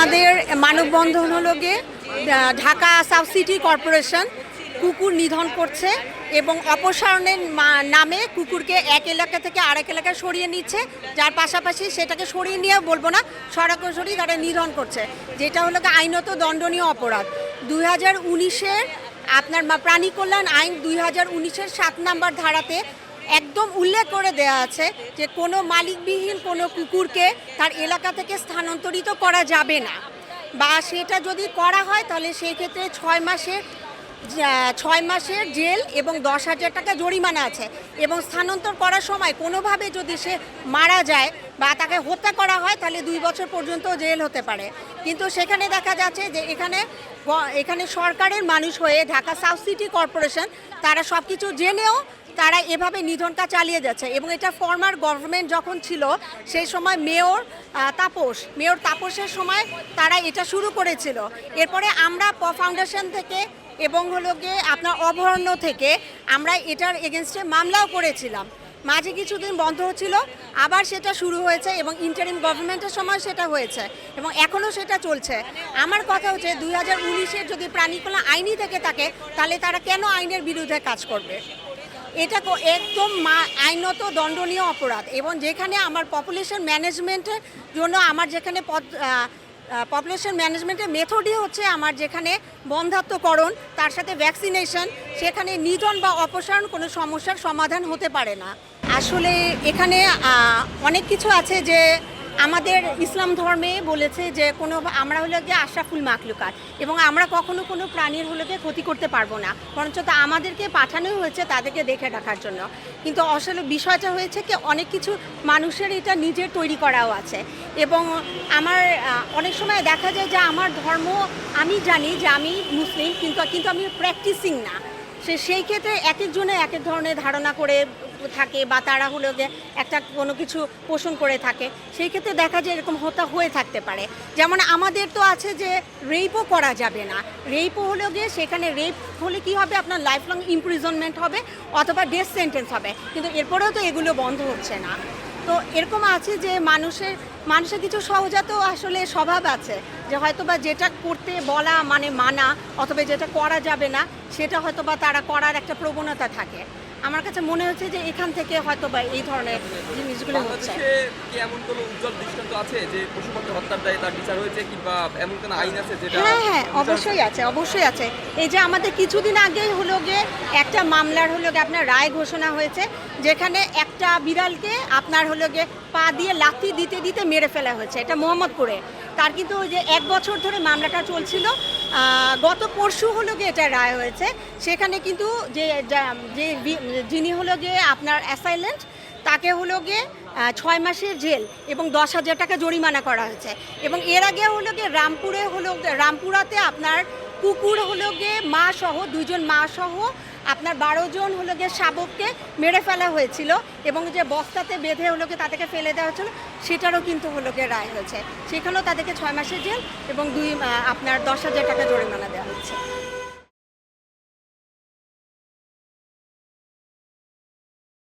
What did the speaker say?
আমাদের মানববন্ধন হলো গিয়ে ঢাকা সাব সিটি কর্পোরেশন কুকুর নিধন করছে এবং অপসারণের নামে কুকুরকে এক এলাকা থেকে আরেক এলাকায় সরিয়ে নিচ্ছে, যার পাশাপাশি সেটাকে সরিয়ে নিয়ে বলবো না, সরাসরি তারা নিধন করছে, যেটা হলো আইনত দণ্ডনীয় অপরাধ। 2019-এর আপনার প্রাণী কল্যাণ আইন 2019-এর 7 নম্বর ধারাতে একদম উল্লেখ করে দেওয়া আছে যে কোনো মালিকবিহীন কোনো কুকুরকে তার এলাকা থেকে স্থানান্তরিত করা যাবে না, বা সেটা যদি করা হয় তাহলে সেই ক্ষেত্রে 6 মাসের জেল এবং 10,000 টাকা জরিমানা আছে। এবং স্থানান্তর করার সময় কোনোভাবে যদি সে মারা যায় বা তাকে হত্যা করা হয় তাহলে 2 বছর পর্যন্ত জেল হতে পারে। কিন্তু সেখানে দেখা যাচ্ছে যে এখানে সরকারের মানুষ হয়ে ঢাকা সাউথ সিটি কর্পোরেশন তারা সব কিছু জেনেও তারা এভাবে নিধনটা চালিয়ে যাচ্ছে। এবং এটা ফর্মার গভর্নমেন্ট যখন ছিল সেই সময় মেয়র তাপসের সময় তারা এটা শুরু করেছিল। এরপরে আমরা ফাউন্ডেশন থেকে এবং হলো গিয়ে আপনার অভয়ারণ্য থেকে আমরা এটার এগেনস্টে মামলাও করেছিলাম। মাঝে কিছুদিন বন্ধ হচ্ছিল, আবার সেটা শুরু হয়েছে এবং ইন্টারিম গভর্নমেন্টের সময় সেটা হয়েছে এবং এখনও সেটা চলছে। আমার কথা হচ্ছে 2019-এর যদি প্রাণী কল্যাণ আইনই থেকে থাকে তাহলে তারা কেন আইনের বিরুদ্ধে কাজ করবে? এটা একদম আইনত দণ্ডনীয় অপরাধ। এবং যেখানে আমার পপুলেশন ম্যানেজমেন্টের জন্য আমার যেখানে পপুলেশন ম্যানেজমেন্টের মেথডই হচ্ছে আমার যেখানে বন্ধ্যাত্বকরণ তার সাথে ভ্যাকসিনেশন, সেখানে নিধন বা অপসারণ কোনো সমস্যার সমাধান হতে পারে না। আসলে এখানে অনেক কিছু আছে যে আমাদের ইসলাম ধর্মে বলেছে যে আমরা হলো গিয়ে আশরাফুল মাখলুকাত এবং আমরা কখনো কোনো প্রাণীর হলো গিয়ে ক্ষতি করতে পারবো না, বরঞ্চ তা আমাদেরকে পাঠানো হয়েছে তাদেরকে দেখে রাখার জন্য। কিন্তু আসলে বিষয়টা হয়েছে কি অনেক কিছু মানুষের এটা নিজের তৈরি করাও আছে। এবং আমার অনেক সময় দেখা যায় যে আমার ধর্ম আমি জানি যে আমি মুসলিম, কিন্তু আমি প্র্যাকটিসিং না। সেই ক্ষেত্রে এক একজনে এক এক ধরনের ধারণা করে থাকে বা তারা হলো গিয়ে একটা কোনো কিছু পোষণ করে থাকে, সেই ক্ষেত্রে দেখা যায় এরকম হয়ে থাকতে পারে। যেমন আমাদের তো আছে যে রেপও করা যাবে না, রেপও হলো গিয়ে সেখানে রেপ হলে কি হবে, আপনার লাইফ লং ইমপ্রিজনমেন্ট হবে অথবা ডেথ সেন্টেন্স হবে, কিন্তু এরপরেও তো এগুলো বন্ধ হচ্ছে না। তো এরকম আছে যে মানুষের কিছু সহজাত আসলে স্বভাব আছে যে হয়তোবা যেটা করতে বলা মানে মানা, অথবা যেটা করা যাবে না সেটা হয়তোবা তারা করার একটা প্রবণতা থাকে। আমার কাছে মনে হচ্ছে যে এখান থেকে হয়তোবা এই ধরনের জিনিসগুলো হচ্ছে। এমন কোনো উজ্জ্বল দৃষ্টান্ত আছে যে পশুপাখি হত্যার দায়ে তার বিচার হয়েছে, কিংবা এমন কোনো আইন আছে যেটা? হ্যাঁ, অবশ্যই আছে। এই যে আমাদের কিছুদিন আগেই হলো গিয়ে একটা মামলার হলো গিয়ে আপনার রায় ঘোষণা হয়েছে, যেখানে একটা বিড়ালকে আপনার হলো গিয়ে পা দিয়ে লাথি দিতে দিতে মেরে ফেলা হয়েছে, এটা মোহাম্মদপুরে। তার কিন্তু ওই যে 1 বছর ধরে মামলাটা চলছিল, গত পরশু হলো গিয়ে এটা রায় হয়েছে। সেখানে কিন্তু যিনি হলো গিয়ে আপনার অ্যাসাইলেন্ট তাকে হলো গিয়ে 6 মাসের জেল এবং 10,000 টাকা জরিমানা করা হয়েছে। এবং এর আগে হলো গিয়ে রামপুরাতে আপনার কুকুর হলো গিয়ে দুজন মা সহ আপনার 12 জন হলো গিয়ে শাবককে মেরে ফেলা হয়েছিল এবং যে বস্তাতে বেঁধে হলো গিয়ে তাদেরকে ফেলে দেওয়া হয়েছিল, সেটারও কিন্তু হলো গিয়ে রায় হয়েছে। সেখানেও তাদেরকে 6 মাসের জেল এবং আপনার 10,000 টাকা জরিমানা দেওয়া হচ্ছে।